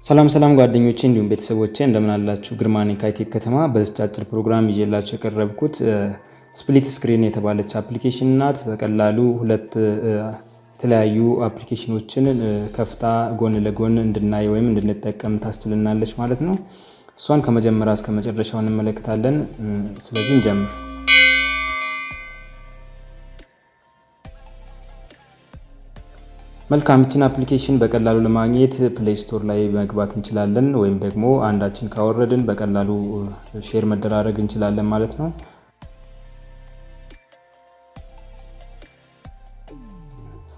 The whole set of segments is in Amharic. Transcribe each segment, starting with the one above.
ሰላም ጓደኞቼ እንዲሁም ቤተሰቦቼ እንደምን አላችሁ? ግርማ ነኝ ከአይቴክ ከተማ። በዚህ አጭር ፕሮግራም ይዤላችሁ የቀረብኩት ስፕሊት ስክሪን የተባለች አፕሊኬሽን ናት። በቀላሉ ሁለት የተለያዩ አፕሊኬሽኖችን ከፍታ ጎን ለጎን እንድናይ ወይም እንድንጠቀም ታስችልናለች ማለት ነው። እሷን ከመጀመሪያ እስከ መጨረሻው እንመለከታለን። ስለዚህ እንጀምር። መልካም ይችን አፕሊኬሽን በቀላሉ ለማግኘት ፕሌይ ስቶር ላይ መግባት እንችላለን ወይም ደግሞ አንዳችን ካወረድን በቀላሉ ሼር መደራረግ እንችላለን ማለት ነው።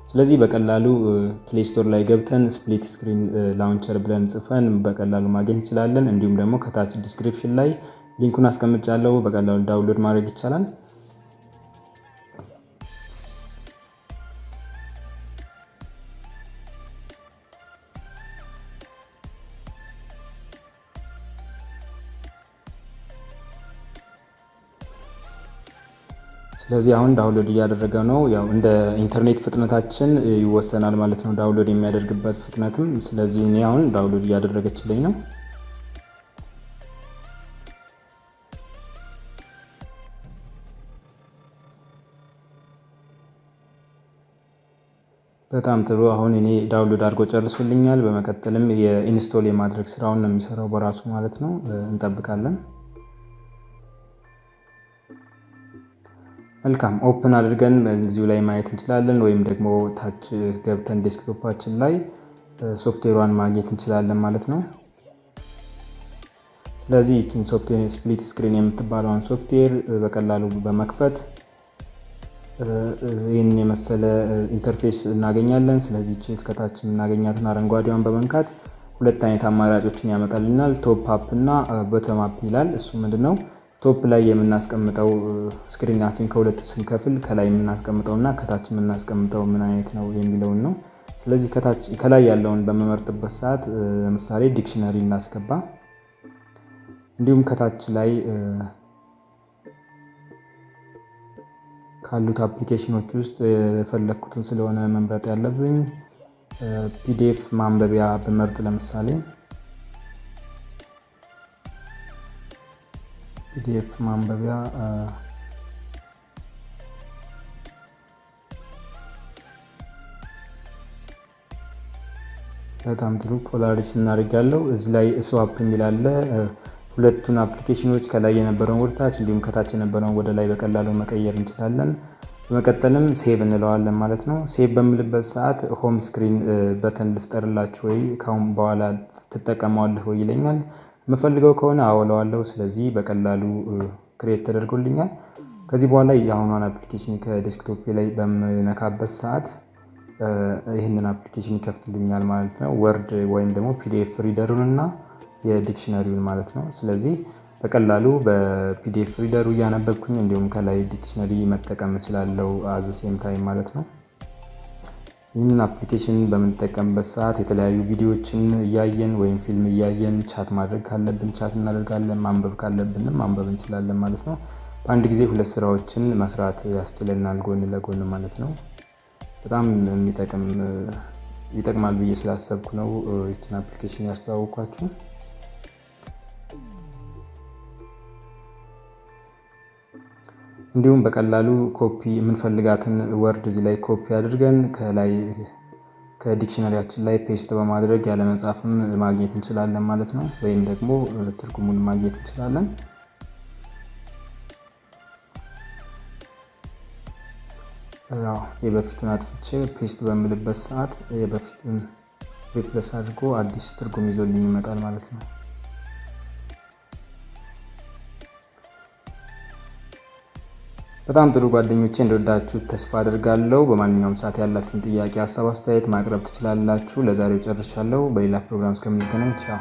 ስለዚህ በቀላሉ ፕሌይ ስቶር ላይ ገብተን ስፕሊት ስክሪን ላውንቸር ብለን ጽፈን በቀላሉ ማግኘት እንችላለን። እንዲሁም ደግሞ ከታች ዲስክሪፕሽን ላይ ሊንኩን አስቀምጫለሁ፣ በቀላሉ ዳውንሎድ ማድረግ ይቻላል። ስለዚህ አሁን ዳውንሎድ እያደረገ ነው። ያው እንደ ኢንተርኔት ፍጥነታችን ይወሰናል ማለት ነው ዳውንሎድ የሚያደርግበት ፍጥነትም። ስለዚህ እኔ አሁን ዳውንሎድ እያደረገችልኝ ነው። በጣም ጥሩ። አሁን እኔ ዳውንሎድ አድርጎ ጨርሶልኛል። በመቀጠልም የኢንስቶል የማድረግ ስራውን ነው የሚሰራው በራሱ ማለት ነው። እንጠብቃለን። መልካም ኦፕን አድርገን በዚሁ ላይ ማየት እንችላለን፣ ወይም ደግሞ ታች ገብተን ዴስክቶፓችን ላይ ሶፍትዌሯን ማግኘት እንችላለን ማለት ነው። ስለዚህ ይህችን ሶፍትዌር ስፕሊት ስክሪን የምትባለውን ሶፍትዌር በቀላሉ በመክፈት ይህን የመሰለ ኢንተርፌስ እናገኛለን። ስለዚህ ቼክ ከታች እናገኛትን አረንጓዴዋን በመንካት ሁለት አይነት አማራጮችን ያመጣልናል። ቶፕ አፕ እና ቦተም አፕ ይላል። እሱ ምንድነው? ቶፕ ላይ የምናስቀምጠው ስክሪናችን ከሁለት ስንከፍል ከላይ የምናስቀምጠው እና ከታች የምናስቀምጠው ምን አይነት ነው የሚለውን ነው። ስለዚህ ከላይ ያለውን በመመርጥበት ሰዓት ለምሳሌ ዲክሽነሪ እናስገባ። እንዲሁም ከታች ላይ ካሉት አፕሊኬሽኖች ውስጥ የፈለኩትን ስለሆነ መምረጥ ያለብኝ ፒዲኤፍ ማንበቢያ በመርጥ ለምሳሌ ፒዲኤፍ ማንበቢያ በጣም ጥሩ ፖላሪስ እናደርጋለሁ። እዚህ ላይ ስዋፕ የሚል አለ። ሁለቱን አፕሊኬሽኖች ከላይ የነበረውን ወደ ታች እንዲሁም ከታች የነበረውን ወደ ላይ በቀላሉ መቀየር እንችላለን። በመቀጠልም ሴቭ እንለዋለን ማለት ነው። ሴቭ በምልበት ሰዓት ሆም ስክሪን በተን ልፍጠርላችሁ ወይ ካሁን በኋላ ትጠቀመዋለህ ወይ ይለኛል። የምፈልገው ከሆነ አወለዋለሁ። ስለዚህ በቀላሉ ክሬት ተደርጎልኛል። ከዚህ በኋላ የአሁኗን አፕሊኬሽን ከዴስክቶፕ ላይ በምነካበት ሰዓት ይህንን አፕሊኬሽን ይከፍትልኛል ማለት ነው። ወርድ ወይም ደግሞ ፒዲኤፍ ሪደሩን እና የዲክሽነሪውን ማለት ነው። ስለዚህ በቀላሉ በፒዲኤፍ ሪደሩ እያነበብኩኝ እንዲሁም ከላይ ዲክሽነሪ መጠቀም እችላለሁ አዘ ሴም ታይም ማለት ነው። ይህንን አፕሊኬሽን በምንጠቀምበት ሰዓት የተለያዩ ቪዲዮዎችን እያየን ወይም ፊልም እያየን ቻት ማድረግ ካለብን ቻት እናደርጋለን፣ ማንበብ ካለብንም ማንበብ እንችላለን ማለት ነው። በአንድ ጊዜ ሁለት ስራዎችን መስራት ያስችለናል ጎን ለጎን ማለት ነው። በጣም ይጠቅማል ብዬ ስላሰብኩ ነው ይህችን አፕሊኬሽን ያስተዋወቅኳችሁ። እንዲሁም በቀላሉ ኮፒ የምንፈልጋትን ወርድ እዚህ ላይ ኮፒ አድርገን ከላይ ከዲክሽነሪያችን ላይ ፔስት በማድረግ ያለ መጻፍም ማግኘት እንችላለን ማለት ነው። ወይም ደግሞ ትርጉሙን ማግኘት እንችላለን። የበፊቱን አጥፍቼ ፔስት በምልበት ሰዓት የበፊቱን ሪፕሌስ አድርጎ አዲስ ትርጉም ይዞልኝ ይመጣል ማለት ነው። በጣም ጥሩ ጓደኞቼ፣ እንደወዳችሁት ተስፋ አድርጋለሁ። በማንኛውም ሰዓት ያላችሁን ጥያቄ፣ ሀሳብ፣ አስተያየት ማቅረብ ትችላላችሁ። ለዛሬው ጨርሻለሁ። በሌላ ፕሮግራም እስከምንገናኝ ቻው።